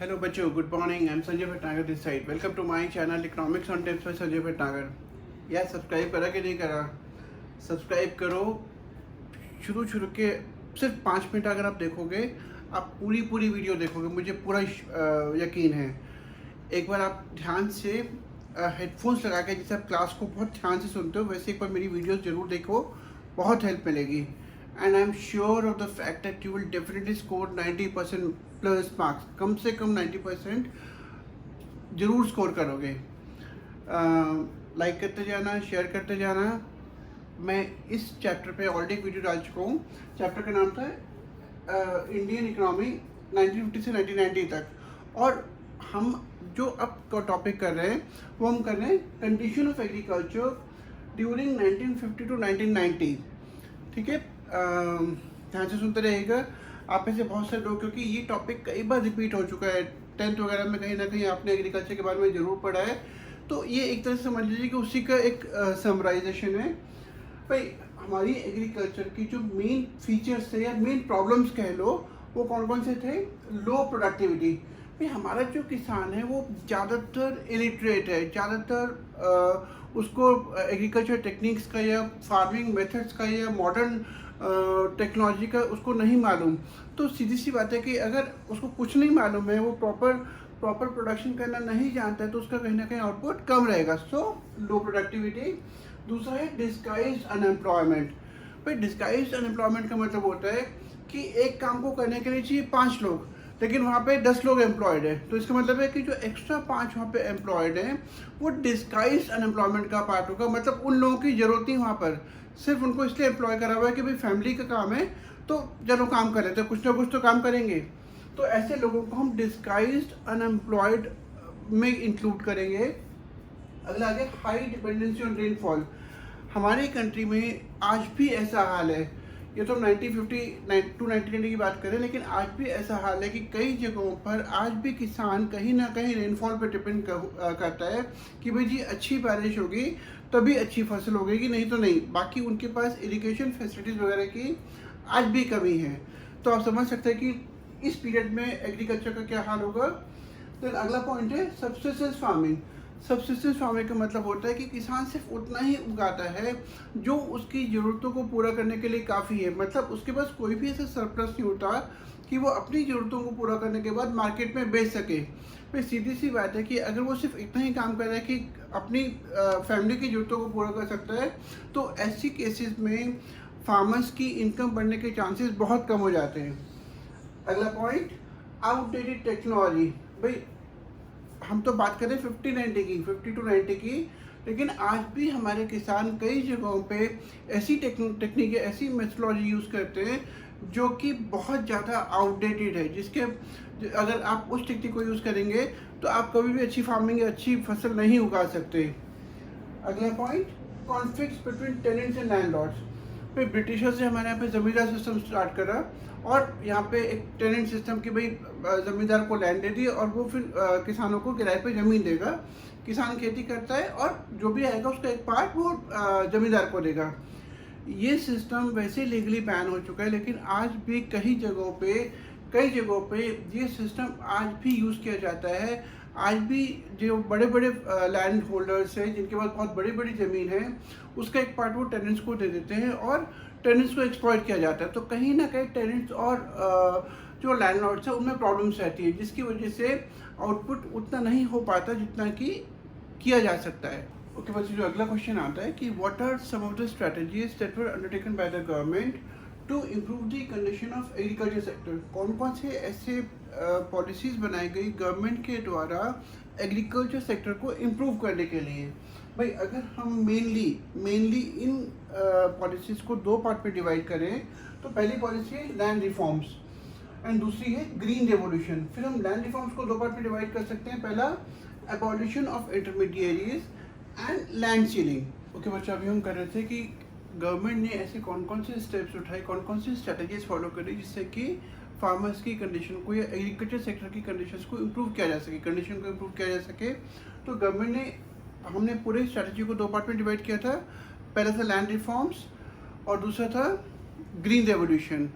Hello बच्चों, good morning. I am Sanjay Bhatnagar this side. Welcome to my channel economics on tips by Sanjay Bhatnagar. यार subscribe करा कि नहीं करा? सब्सक्राइब करो। शुरू के सिर्फ 5 मिनट अगर आप देखोगे, आप पूरी वीडियो देखोगे, मुझे पूरा यकीन है। एक बार आप ध्यान से हेडफोन्स लगा के, जैसे आप क्लास को बहुत ध्यान से सुनते हो, वैसे एक बार मेरी वीडियोस जरूर देखो, बहुत हेल्प मिलेगी। And I am sure of the fact that you will definitely score 90% plus marks. कम से कम 90% जरूर स्कोर करोगे। लाइक करते जाना, शेयर करते जाना। मैं इस चैप्टर पे ऑलरेडी एक वीडियो डाल चुका हूँ। चैप्टर का नाम था इंडियन इकोनॉमी 1950 से 1990 तक, और हम जो अब टॉपिक कर रहे हैं वो हम कर रहे हैं condition of agriculture during 1950 to 1990। ठीक है, ध्यान से सुनते रहिएगा। आप में से बहुत सारे लोग, क्योंकि ये टॉपिक कई बार रिपीट हो चुका है, 10th वगैरह में कहीं ना कहीं आपने एग्रीकल्चर के बारे में ज़रूर पढ़ा है, तो ये एक तरह से समझ लीजिए कि उसी का एक समराइजेशन है। भाई, हमारी एग्रीकल्चर की जो मेन फीचर्स थे या मेन प्रॉब्लम्स कह लो, वो कौन कौन से थे? लो प्रोडक्टिविटी। भाई, हमारा जो किसान है वो ज़्यादातर इलिटरेट है, ज़्यादातर उसको एग्रीकल्चर टेक्निक्स का या फार्मिंग मेथड्स का या मॉडर्न टेक्नोलॉजी का उसको नहीं मालूम। तो सीधी सी बात है कि अगर उसको कुछ नहीं मालूम है, वो प्रॉपर प्रोडक्शन करना नहीं जानता है, तो उसका कहीं ना कहीं आउटपुट कम रहेगा। सो लो प्रोडक्टिविटी। दूसरा है डिस्गाइज्ड अनएम्प्लॉयमेंट। भाई, डिस्गाइज्ड अनएम्प्लॉयमेंट का मतलब होता है कि एक काम को करने के लिए चाहिए 5 लोग, लेकिन वहाँ पे 10 लोग एम्प्लॉयड है। तो इसका मतलब है कि जो एक्स्ट्रा 5 वहाँ पे एम्प्लॉयड हैं, वो डिस्गाइज्ड अनएम्प्लॉयमेंट का पार्ट होगा। मतलब उन लोगों की जरूरत नहीं वहाँ पर, सिर्फ उनको इसलिए एम्प्लॉय करा हुआ है कि भाई फैमिली का काम है, तो चलो काम कर लेते हैं, कुछ ना कुछ तो काम करेंगे। तो ऐसे लोगों को हम डिस्गाइज्ड अनएम्प्लॉयड में इंक्लूड करेंगे। अगला आगे, हाई डिपेंडेंसी ऑन रेनफॉल। हमारी कंट्री में आज भी ऐसा हाल है, ये तो 1950 टू 1990 की बात करें, लेकिन आज भी ऐसा हाल है कि कई जगहों पर आज भी किसान कहीं ना कहीं रेनफॉल पर डिपेंड करता है कि भाई जी अच्छी बारिश होगी तभी अच्छी फसल होगी, नहीं तो नहीं। बाकी उनके पास इरिगेशन फैसिलिटीज़ वगैरह की आज भी कमी है। तो आप समझ सकते हैं कि इस पीरियड में एग्रीकल्चर का क्या हाल होगा। तो अगला पॉइंट है सब्सिस्टेंस फार्मिंग। सब्सिस्टेंस फार्मिंग का मतलब होता है कि किसान सिर्फ उतना ही उगाता है जो उसकी ज़रूरतों को पूरा करने के लिए काफ़ी है। मतलब उसके पास कोई भी ऐसा सरप्लस नहीं होता कि वो अपनी ज़रूरतों को पूरा करने के बाद मार्केट में बेच सके। फिर सीधी सी बात है कि अगर वो सिर्फ इतना ही काम कर रहा है कि अपनी फैमिली की ज़रूरतों को पूरा कर सकता है, तो ऐसी केसेस में फार्मर्स की इनकम बढ़ने के चांसेस बहुत कम हो जाते हैं। अगला पॉइंट, आउटडेटेड टेक्नोलॉजी। भाई, हम तो बात करें 50 टू 90 की, लेकिन आज भी हमारे किसान कई जगहों पे ऐसी टेक्निक या ऐसी मेथोडोलॉजी यूज़ करते हैं जो कि बहुत ज़्यादा आउटडेटेड है, जिसके अगर आप उस टेक्निक को यूज़ करेंगे तो आप कभी भी अच्छी फार्मिंग या अच्छी फसल नहीं उगा सकते। अगला point, conflicts between tenants and landlords. फिर ब्रिटिशर्स ने हमारे यहाँ पे ज़मींदार सिस्टम स्टार्ट करा, और यहाँ पे एक टेनेंट सिस्टम की, भाई ज़मींदार को लैंड दे दी और वो फिर किसानों को किराए पे ज़मीन देगा। किसान खेती करता है और जो भी आएगा उसका एक पार्ट वो ज़मींदार को देगा। ये सिस्टम वैसे लीगली बैन हो चुका है, लेकिन आज भी कई जगहों पे ये सिस्टम आज भी यूज़ किया जाता है। आज भी जो बड़े बड़े लैंड होल्डर्स हैं जिनके पास बहुत बड़ी बड़ी ज़मीन है, उसका एक पार्ट वो टेनेंट्स को दे देते हैं और टेनेंट्स को एक्सप्लॉइट किया जाता है। तो कहीं ना कहीं टेनेंट्स और जो लैंडलॉर्ड्स हैं उनमें प्रॉब्लम्स रहती है, जिसकी वजह से आउटपुट उतना नहीं हो पाता जितना कि किया जा सकता है। ओके बच्चों, जो अगला क्वेश्चन आता है कि what are some of the strategies that were undertaken by the government to improve the condition of agriculture sector. कौन कौन से ऐसे पॉलिसीज़ बनाई गई गवर्नमेंट के द्वारा एग्रीकल्चर सेक्टर को इम्प्रूव करने के लिए। भाई, अगर हम मेनली इन पॉलिसीज़ को 2 पार्ट पे डिवाइड करें, तो पहली पॉलिसी है लैंड रिफॉर्म्स एंड दूसरी है ग्रीन रेवोल्यूशन। फिर हम लैंड रिफॉर्म्स को 2 पार्ट में डिवाइड कर सकते हैं। पहला, abolition of intermediaries and land ceiling. Okay बच्चों, अभी हम कर रहे थे कि गवर्नमेंट ने ऐसे कौन कौन से स्टेप्स उठाए, कौन कौन सी स्ट्रेटजीज फॉलो करी जिससे कि फार्मर्स की कंडीशन को या एग्रीकल्चर सेक्टर की कंडीशंस को इम्प्रूव किया जा सके, कंडीशन को इम्प्रूव किया जा सके। तो गवर्नमेंट ने, हमने पूरे स्ट्रेटजी को 2 पार्ट में डिवाइड किया था। पहला था लैंड रिफॉर्म्स और दूसरा था ग्रीन रेवोल्यूशन।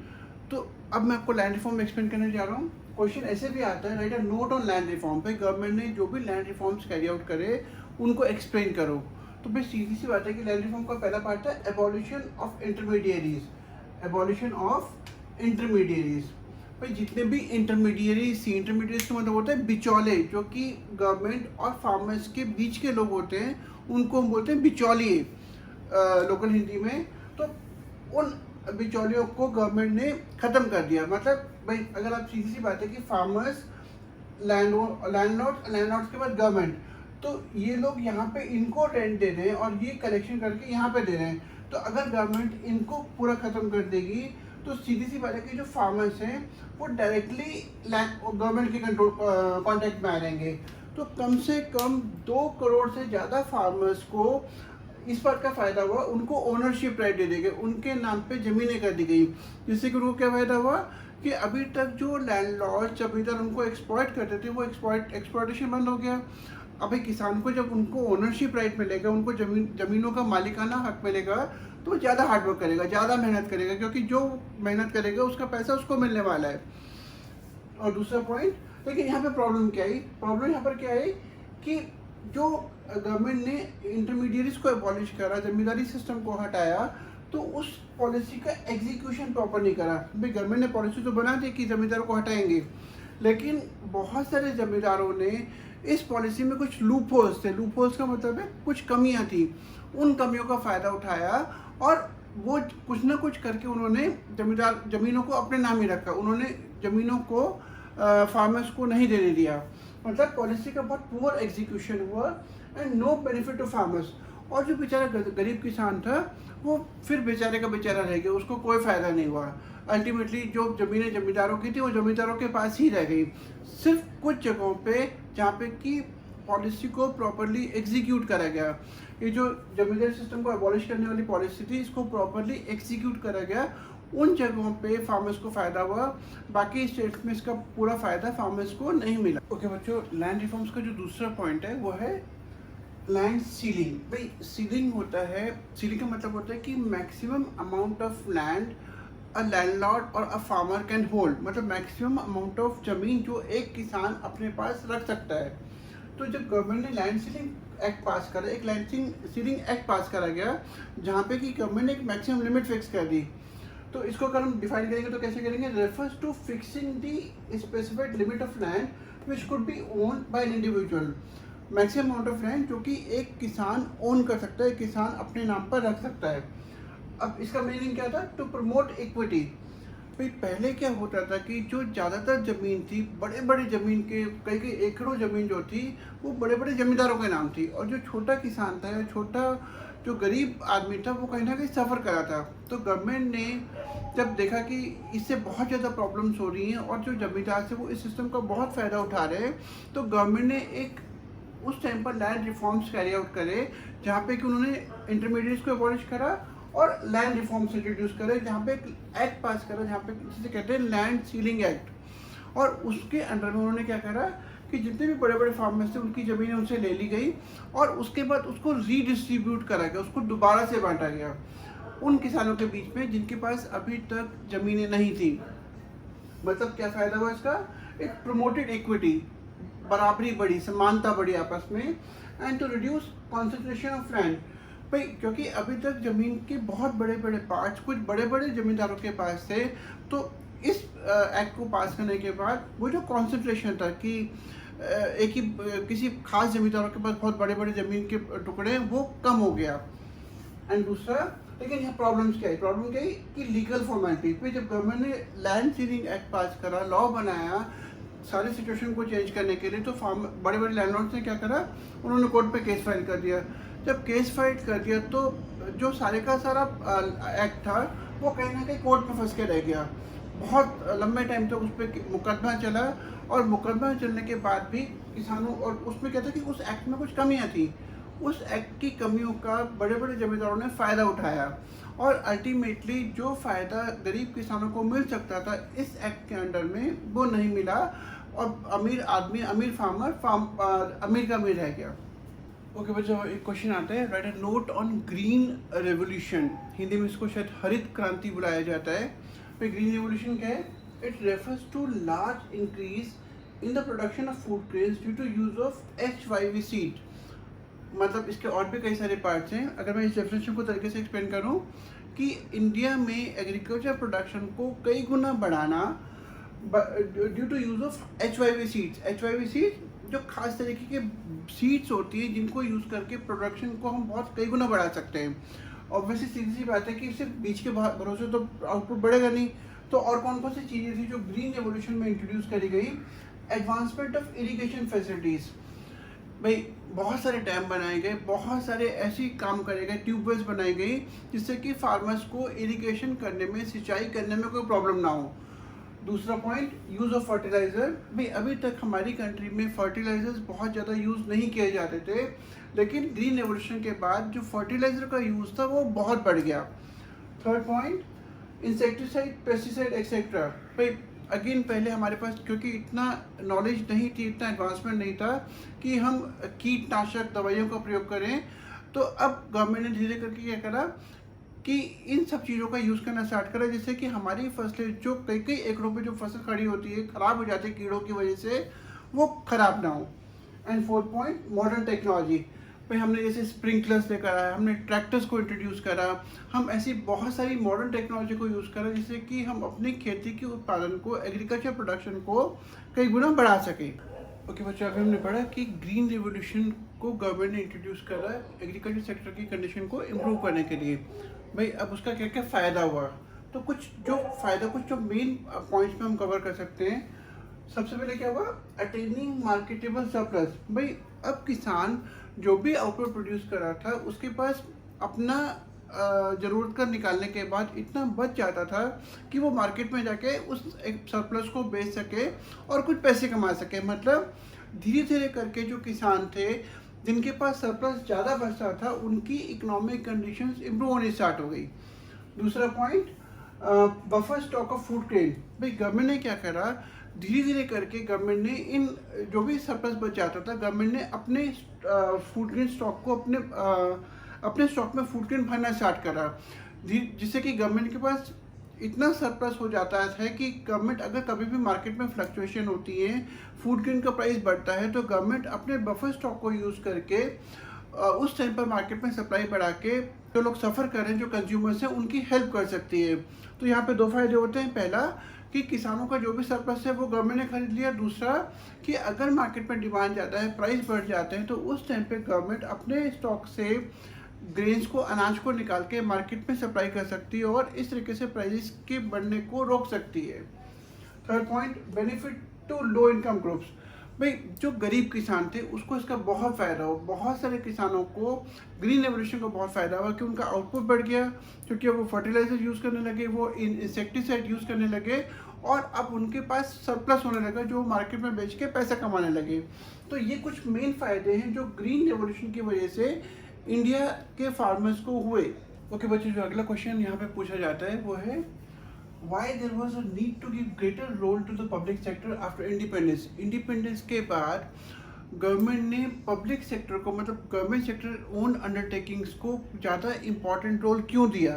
तो अब मैं आपको लैंड रिफॉर्म एक्सप्लेन करने जा रहा हूँ। क्वेश्चन ऐसे भी आता है, right a note on land reform. भाई गवर्नमेंट ने जो भी लैंड रिफॉर्म्स कैरी आउट करे उनको एक्सप्लेन करो। तो भाई सीधी सी बात है कि लैंड रिफॉर्म का पहला पार्ट है एबॉलिशन ऑफ इंटरमीडिएरीज। एबॉलिशन ऑफ इंटरमीडिएरीज, भाई जितने भी इंटरमीडिएरीज थी, इंटरमीडिएरीज का मतलब होता है बिचौले, जो कि गवर्नमेंट और फार्मर्स के बीच के लोग होते हैं, उनको हम बोलते हैं बिचौलिए लोकल हिंदी में। तो उन बिचौलियों को गवर्नमेंट ने ख़त्म कर दिया। मतलब भाई अगर आप सीधी सी बात है कि फार्मर्स, लैंडलॉर्ड्स के बाद गवर्नमेंट, तो ये लोग यहाँ पे इनको रेंट दे रहे हैं और ये कलेक्शन करके यहाँ पे दे रहे हैं। तो अगर गवर्नमेंट इनको पूरा ख़त्म कर देगी तो सीधी सी बात है कि जो फार्मर्स हैं वो डायरेक्टली गवर्नमेंट के कंट्रोल कॉन्टेक्ट में आ जाएंगे। तो कम से कम 2 करोड़ से ज़्यादा फार्मर्स को इस बात का फ़ायदा हुआ, उनको ओनरशिप राइट दे दी गई, उनके नाम पे ज़मीनें कर दी गई, जिससे कि उनको क्या फ़ायदा हुआ कि अभी तक जो लैंडलॉर्ड जमींदार उनको एक्सप्लॉइट करते थे वो एक्सप्लॉइटेशन बंद हो गया। अभी किसान को जब उनको ओनरशिप राइट मिलेगा, उनको ज़मीनों का मालिकाना हक मिलेगा, तो वो ज़्यादा हार्डवर्क करेगा, ज़्यादा मेहनत करेगा, क्योंकि जो मेहनत करेगा उसका पैसा उसको मिलने वाला है। और दूसरा पॉइंट, लेकिन यहाँ पे प्रॉब्लम क्या आई? प्रॉब्लम यहाँ पर क्या आई कि जो गवर्नमेंट ने इंटरमीडिएरीज को एबॉलिश करा, जमींदारी सिस्टम को हटाया, तो उस पॉलिसी का एग्जीक्यूशन प्रॉपर नहीं करा। भाई गवर्नमेंट ने पॉलिसी तो बना दी कि जमींदारों को हटाएंगे, लेकिन बहुत सारे जमींदारों ने इस पॉलिसी में कुछ लूप होल्स थे, लूप होल्स का मतलब है कुछ कमियां थी, उन कमियों का फ़ायदा उठाया और वो कुछ ना कुछ करके उन्होंने ज़मीनों को अपने नाम ही रखा। उन्होंने ज़मीनों को फार्मर्स को नहीं देने दिया। मतलब पॉलिसी का बहुत पुअर एग्जीक्यूशन हुआ and no benefit to farmers. और जो बेचारा गरीब किसान था वो फिर बेचारे का बेचारा रह गया, उसको कोई फ़ायदा नहीं हुआ। अल्टीमेटली जो ज़मीनें ज़मींदारों की थी वो ज़मींदारों के पास ही रह गई। सिर्फ कुछ जगहों पे जहाँ पे कि पॉलिसी को प्रॉपरली एग्जीक्यूट करा गया, ये जो जमींदारी सिस्टम को एबॉलिश करने वाली पॉलिसी थी, इसको प्रॉपरली एग्जीक्यूट करा गया, उन जगहों पे फार्मर्स को फ़ायदा हुआ। बाकी स्टेट्स में इसका पूरा फ़ायदा फार्मर्स को नहीं मिला। ओके बच्चों, लैंड रिफॉर्म्स का जो दूसरा पॉइंट है वो है लैंड सीलिंग। भाई सीलिंग होता है, सीलिंग का मतलब होता है कि maximum amount of land a landlord और अ फार्मर कैन होल्ड, मतलब मैक्सिमम अमाउंट ऑफ ज़मीन जो एक किसान अपने पास रख सकता है। तो जब गवर्नमेंट ने लैंड सीलिंग एक्ट पास करा, एक लैंड सीलिंग एक्ट पास करा गया जहाँ पे कि गवर्नमेंट ने एक मैक्सिमम लिमिट फिक्स कर दी। तो इसको अगर हम डिफाइन करेंगे तो कैसे करेंगे? Refers to fixing the specified limit of land which could be owned by an individual. Maximum amount of land जो कि एक किसान ओन कर सकता है, किसान अपने नाम पर रख सकता है। अब इसका मीनिंग क्या था? To promote equity. भाई पहले क्या होता था कि जो ज़्यादातर ज़मीन थी, बड़े बड़े ज़मीन के कई एकड़ों ज़मीन जो थी वो बड़े बड़े ज़मींदारों के नाम थी, और जो छोटा किसान था या छोटा जो गरीब आदमी था वो कहीं ना कहीं सफ़र करा था। तो गवर्नमेंट ने जब देखा कि इससे बहुत ज़्यादा प्रॉब्लम्स हो रही हैं और जो ज़मींदार से वो इस सिस्टम का बहुत फ़ायदा उठा रहे हैं, तो गवर्नमेंट ने एक उस टाइम पर लैंड रिफॉर्म्स कैरी आउट करे, जहाँ पे कि उन्होंने इंटरमीडिएट्स को अबॉलिश करा और लैंड रिफॉर्म्स इंट्रोड्यूस करे, जहाँ पे एक एक्ट पास करा जहाँ पे जिसे कहते हैं लैंड सीलिंग एक्ट। और उसके अंडर में उन्होंने क्या करा कि जितने भी बड़े बड़े फार्मर्स थे उनकी ज़मीनें उनसे ले ली गई और उसके बाद उसको रीडिस्ट्रीब्यूट करा गया, उसको दोबारा से बांटा गया उन किसानों के बीच में जिनके पास अभी तक ज़मीनें नहीं थी। मतलब क्या फ़ायदा हुआ इसका? एक प्रमोटेड इक्विटी, बराबरी बढ़ी, समानता बढ़ी आपस में, and to reduce concentration of land. भाई क्योंकि अभी तक ज़मीन के बहुत बड़े बड़े पार्ट्स कुछ बड़े बड़े ज़मींदारों के पास थे, तो इस एक्ट को पास करने के बाद वो जो कॉन्सेंट्रेशन था कि एक ही किसी खास ज़मींदारों के पास बहुत बड़े बड़े ज़मीन के टुकड़े हैं, वो कम हो गया। एंड दूसरा, लेकिन यहाँ प्रॉब्लम्स क्या है? प्रॉब्लम क्या है कि लीगल फॉर्मेलिटी पे जब गवर्नमेंट ने लैंड सीलिंग एक्ट पास करा, लॉ बनाया सारी सिचुएशन को चेंज करने के लिए, तो बड़े बड़े लैंडलॉर्ड्स ने क्या करा? उन्होंने कोर्ट पे केस फाइल कर दिया। जब केस फाइल कर दिया तो जो सारे का सारा एक्ट था वो कहीं ना कहीं कोर्ट में फंस के रह गया। बहुत लंबे टाइम तक उस पर मुकदमा चला और मुकदमा चलने के बाद भी किसानों, और उसमें क्या था कि उस एक्ट में कुछ कमियां थी, उस एक्ट की कमियों का बड़े बड़े जमींदारों ने फ़ायदा उठाया और अल्टीमेटली जो फ़ायदा गरीब किसानों को मिल सकता था इस एक्ट के अंडर में वो नहीं मिला और अमीर आदमी, अमीर फार्मर अमीर का अमीर रह गया। ओके बच्चों, एक क्वेश्चन आता है, right a note on green revolution. Hindi में इसको शायद हरित क्रांति बुलाया जाता है। भाई ग्रीन रेवोल्यूशन क्या है? It refers to large increase in the production of food grains due to use of HYV seed. मतलब इसके और भी कई सारे पार्ट्स हैं। अगर मैं इस डेफिनेशन को तरीके से एक्सप्लेन करूं कि इंडिया में एग्रीकल्चर प्रोडक्शन को कई गुना बढ़ाना due to use of HYV seeds. HYV seeds जो खास तरीके के सीड्स होती है जिनको यूज़ करके प्रोडक्शन को हम बहुत कई गुना बढ़ा सकते हैं। ऑब्वियसली सीधी सी बात है कि सिर्फ बीज के भरोसे तो आउटपुट बढ़ेगा नहीं। तो और कौन कौन सी चीज़ें थी जो ग्रीन रेवोल्यूशन में इंट्रोड्यूस करी गई? Advancement of irrigation facilities. भाई बहुत सारे डैम बनाए गए, बहुत सारे ऐसे काम करे गए, ट्यूबवेल्स बनाई गई जिससे कि फार्मर्स को इरिगेशन करने में, सिंचाई करने में कोई प्रॉब्लम ना हो। दूसरा पॉइंट, यूज़ ऑफ फर्टिलाइज़र। भाई अभी तक हमारी कंट्री में फर्टिलाइजर्स बहुत ज़्यादा यूज़ नहीं किए जाते थे, लेकिन ग्रीन रेवोल्यूशन के बाद जो फर्टिलाइज़र का यूज़ था वो बहुत बढ़ गया। Third point, insecticide, pesticide etcetera. भाई अगेन पहले हमारे पास क्योंकि इतना नॉलेज नहीं थी, इतना एडवांसमेंट नहीं था कि हम कीटनाशक दवाइयों का प्रयोग करें, तो अब गवर्नमेंट ने धीरे करके क्या करा कि इन सब चीज़ों का यूज़ करना स्टार्ट करा, जिससे कि हमारी फसलें जो कई कई एकड़ों पे जो फसल खड़ी होती है, ख़राब हो जाती है कीड़ों की वजह से, वो ख़राब ना हो। And fourth point, modern technology. भाई हमने जैसे स्प्रिंकलर्स लेकर आया, हमने ट्रैक्टर्स को इंट्रोड्यूस करा, हम ऐसी बहुत सारी मॉडर्न टेक्नोलॉजी को यूज़ करा जिससे कि हम अपनी खेती के उत्पादन को, एग्रीकल्चर प्रोडक्शन को कई गुना बढ़ा सकें। ओके बच्चों, अभी हमने पढ़ा कि ग्रीन रेवोल्यूशन को गवर्नमेंट ने इंट्रोड्यूस करा एग्रीकल्चर सेक्टर की कंडीशन को इम्प्रूव करने के लिए। भाई अब उसका क्या क्या फ़ायदा हुआ, तो कुछ जो मेन पॉइंट्स में हम कवर कर सकते हैं। सबसे पहले क्या हुआ? Attaining marketable surplus. भाई अब किसान जो भी आउटपुट प्रोड्यूस कर रहा था उसके पास अपना ज़रूरत का निकालने के बाद इतना बच जाता था कि वो मार्केट में जाके उस एक सरप्लस को बेच सके और कुछ पैसे कमा सके। मतलब धीरे धीरे करके जो किसान थे जिनके पास सरप्लस ज़्यादा बचता था, उनकी इकोनॉमिक कंडीशंस इम्प्रूव होनी स्टार्ट हो गई। दूसरा point, buffer stock of food grain. भाई गवर्नमेंट ने क्या करा, धीरे धीरे करके गवर्नमेंट ने इन जो भी सरप्लस बच जाता था, गवर्नमेंट ने अपने फूड ग्रेन स्टॉक को अपने स्टॉक में फूड ग्रेन भरना स्टार्ट करा, जिससे कि गवर्नमेंट के पास इतना सरप्लस हो जाता है कि गवर्नमेंट अगर कभी भी मार्केट में फ्लक्चुएशन होती है, फूड ग्रेन का प्राइस बढ़ता है, तो गवर्नमेंट अपने बफर स्टॉक को यूज़ करके उस टाइम पर मार्केट में सप्लाई बढ़ा के जो लोग सफ़र कर रहे हैं, जो कंज्यूमर्स हैं, उनकी हेल्प कर सकती है। तो यहाँ पे दो फायदे होते हैं। पहला कि किसानों का जो भी सरप्लस है वो गवर्नमेंट ने खरीद लिया। दूसरा कि अगर मार्केट में डिमांड ज़्यादा है, प्राइस बढ़ जाते हैं, तो उस टाइम पे गवर्नमेंट अपने स्टॉक से ग्रेन्स को, अनाज को निकाल के मार्केट में सप्लाई कर सकती है और इस तरीके से प्राइस के बढ़ने को रोक सकती है। Third point, benefit to low income groups. भाई जो गरीब किसान थे उसको इसका बहुत फ़ायदा हो। बहुत सारे किसानों को ग्रीन रेवोल्यूशन का बहुत फ़ायदा हुआ कि उनका आउटपुट बढ़ गया, क्योंकि वो फर्टिलाइजर यूज़ करने लगे, वो इंसेक्टिसाइड यूज़ करने लगे और अब उनके पास सरप्लस होने लगा जो मार्केट में बेच के पैसा कमाने लगे। तो ये कुछ मेन फ़ायदे हैं जो ग्रीन रेवोल्यूशन की वजह से इंडिया के फार्मर्स को हुए। ओके बच्चों, जो अगला क्वेश्चन यहाँ पे पूछा जाता है वो है, why there was a need to give greater role to the public sector after independence। Independence के बाद गवर्नमेंट ने पब्लिक सेक्टर को, मतलब गवर्नमेंट सेक्टर ओन अंडरटेकिंग्स को ज़्यादा इम्पॉर्टेंट रोल क्यों दिया?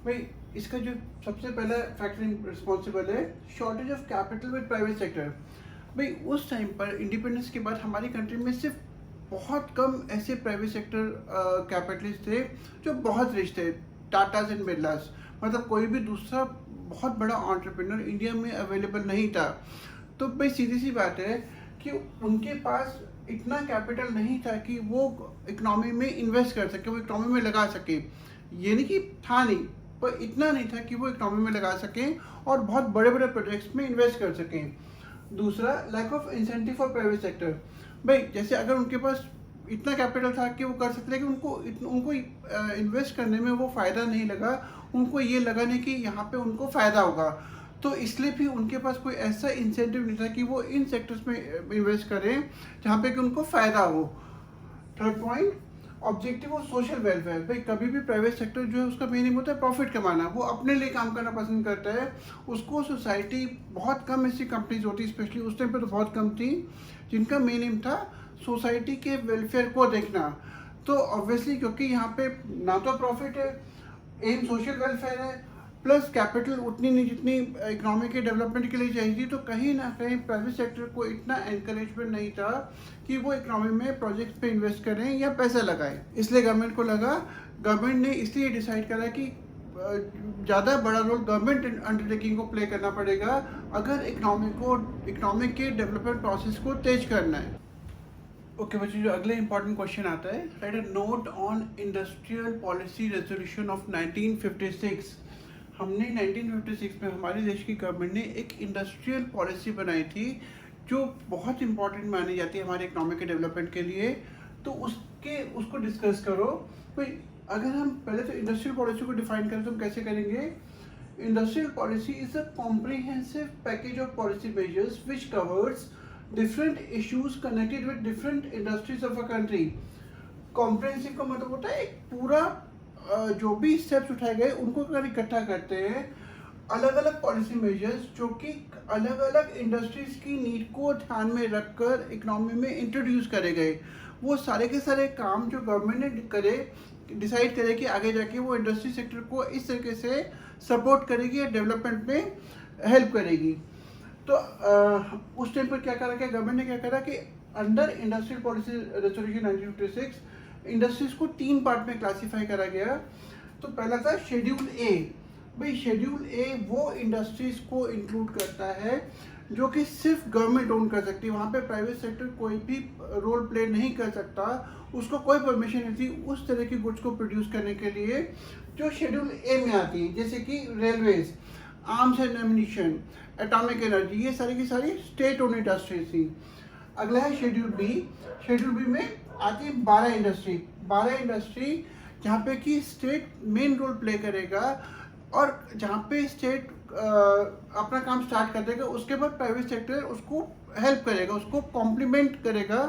भाई इसका जो सबसे पहला फैक्टर रिस्पॉन्सिबल है, shortage of capital with private sector. भाई उस टाइम पर इंडिपेंडेंस के बाद हमारी कंट्री में सिर्फ बहुत कम ऐसे प्राइवेट सेक्टर कैपिटलिस्ट थे जो बहुत रिच थे, टाटाज एंड बिरलास। मतलब कोई भी दूसरा बहुत बड़ा एंटरप्रेन्योर इंडिया में अवेलेबल नहीं था। तो भाई सीधी सी बात है कि उनके पास इतना कैपिटल नहीं था कि वो इकोनॉमी में इन्वेस्ट कर सके, वो इकोनॉमी में लगा सके। ये नहीं कि था नहीं, पर इतना नहीं था कि वो इकोनॉमी में लगा सकें और बहुत बड़े बड़े प्रोजेक्ट्स में इन्वेस्ट कर सकें। दूसरा, lack of incentive for private sector. भाई जैसे अगर उनके पास इतना कैपिटल था कि वो कर सकते, लेकिन उनको इन्वेस्ट करने में वो फ़ायदा नहीं लगा, उनको ये लगा नहीं कि यहाँ पे उनको फ़ायदा होगा, तो इसलिए भी उनके पास कोई ऐसा इंसेंटिव नहीं था कि वो इन सेक्टर्स में इन्वेस्ट करें जहाँ पे कि उनको फ़ायदा हो। Third point, objective of social welfare. भाई कभी भी प्राइवेट सेक्टर जो है उसका मेन एम होता है प्रॉफिट कमाना, वो अपने लिए काम करना पसंद करता है। उसको सोसाइटी, बहुत कम ऐसी कंपनीज होती, स्पेशली उस टाइम पे तो बहुत कम थी, जिनका मेन एम था सोसाइटी के वेलफेयर को देखना। तो ऑब्वियसली क्योंकि यहाँ पे ना तो प्रॉफिट है, एम सोशल वेलफेयर है, प्लस कैपिटल उतनी नहीं जितनी इकोनॉमी के डेवलपमेंट के लिए चाहिए थी। तो कहीं ना कहीं प्राइवेट सेक्टर को इतना एनकरेजमेंट नहीं था कि वो इकोनॉमी में प्रोजेक्ट्स पे इन्वेस्ट करें या पैसा लगाएं। इसलिए गवर्नमेंट ने इसलिए डिसाइड करा कि ज़्यादा बड़ा रोल गवर्नमेंट अंडरटेकिंग को प्ले करना पड़ेगा अगर इकोनॉमिक के डेवलपमेंट प्रोसेस को तेज करना है। ओके बच्चों, जो अगले इंपॉर्टेंट क्वेश्चन आता है, right a note on industrial policy resolution of 1956। हमने 1956 में हमारे देश की गवर्नमेंट ने एक इंडस्ट्रियल पॉलिसी बनाई थी जो बहुत इंपॉर्टेंट मानी जाती है हमारे इकोनॉमिक के डेवलपमेंट के लिए। तो उसको डिस्कस करो। भाई अगर हम पहले तो इंडस्ट्रियल पॉलिसी को डिफाइन करें तो हम कैसे करेंगे? Industrial policy is a comprehensive package of policy measures which covers different issues connected with different industries of a country. Comprehensive का मतलब होता है एक पूरा जो भी स्टेप्स उठाए गए उनको अगर इकट्ठा करते हैं, अलग अलग पॉलिसी मेजर्स जो कि अलग अलग इंडस्ट्रीज की नीड को ध्यान में रखकर इकोनॉमी में इंट्रोड्यूस करे गए, वो सारे के सारे काम जो गवर्नमेंट ने डिसाइड करे कि आगे जाके वो इंडस्ट्री सेक्टर को इस तरीके से सपोर्ट करेगी या डेवलपमेंट में हेल्प करेगी। तो उस टाइम पर क्या करा गया, गवर्नमेंट ने क्या करा कि under industrial policy resolution 1956 industries को 3 पार्ट में क्लासिफाई करा गया। तो पहला था शेड्यूल ए। भाई शेड्यूल ए वो इंडस्ट्रीज को इंक्लूड करता है जो कि सिर्फ गवर्नमेंट ओन कर सकती है, वहाँ पे प्राइवेट सेक्टर कोई भी रोल प्ले नहीं कर सकता, उसको कोई परमिशन नहीं थी उस तरह की गुड्स को प्रोड्यूस करने के लिए जो शेड्यूल ए में आती है, जैसे कि railways, arms and ammunition, atomic energy, ये सारी की सारी स्टेट ओन इंडस्ट्रीज थी। अगला है शेड्यूल बी। शेड्यूल बी में आती है 12 इंडस्ट्री जहाँ पे कि स्टेट मेन रोल प्ले करेगा और जहाँ पे स्टेट अपना काम स्टार्ट कर देगा, उसके बाद प्राइवेट सेक्टर उसको हेल्प करेगा, उसको कॉम्प्लीमेंट करेगा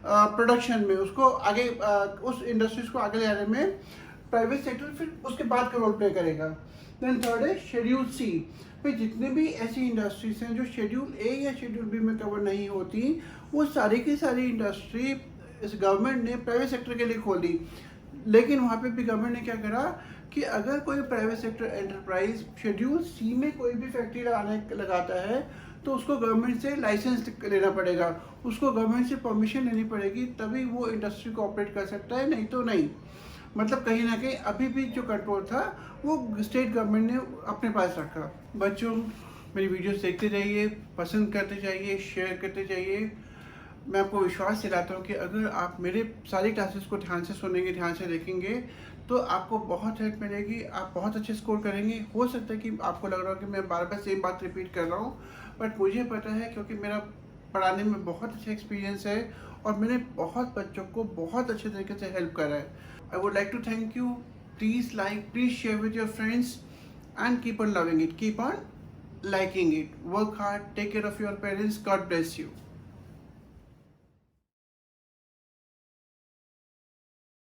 प्रोडक्शन में, उसको आगे उस इंडस्ट्रीज को आगे ले जाने में प्राइवेट सेक्टर फिर उसके बाद का रोल प्ले करेगा। देन थर्ड है शेड्यूल सी। फिर जितने भी ऐसी इंडस्ट्रीज हैं जो शेड्यूल ए या शेड्यूल बी में कवर नहीं होती, वो सारी की सारी इंडस्ट्री इस गवर्नमेंट ने प्राइवेट सेक्टर के लिए खोली। लेकिन वहाँ पे भी गवर्नमेंट ने क्या करा कि अगर कोई private sector enterprise schedule C में कोई भी फैक्ट्री लगाता है तो उसको गवर्नमेंट से लाइसेंस लेना पड़ेगा, उसको गवर्नमेंट से परमिशन लेनी पड़ेगी, तभी वो इंडस्ट्री को ऑपरेट कर सकता है, नहीं तो नहीं। मतलब कहीं ना कहीं अभी भी जो कंट्रोल था वो स्टेट गवर्नमेंट ने अपने पास रखा। बच्चों मेरी वीडियोस देखते रहिए, पसंद करते जाइए, शेयर करते जाइए। मैं आपको विश्वास दिलाता हूँ कि अगर आप मेरे सारी क्लासेस को ध्यान से सुनेंगे, ध्यान से देखेंगे तो आपको बहुत हेल्प मिलेगी, आप बहुत अच्छे स्कोर करेंगे। हो सकता है कि आपको लग रहा हो कि मैं बार बार सेम बात रिपीट कर रहा हूँ, बट मुझे पता है क्योंकि मेरा पढ़ाने में बहुत अच्छा एक्सपीरियंस है और मैंने बहुत बच्चों को बहुत अच्छे तरीके से हेल्प करा है। I would like to thank you. Please like, please share with your friends and keep on loving it, keep on liking it, work hard, take care of your parents, God bless you.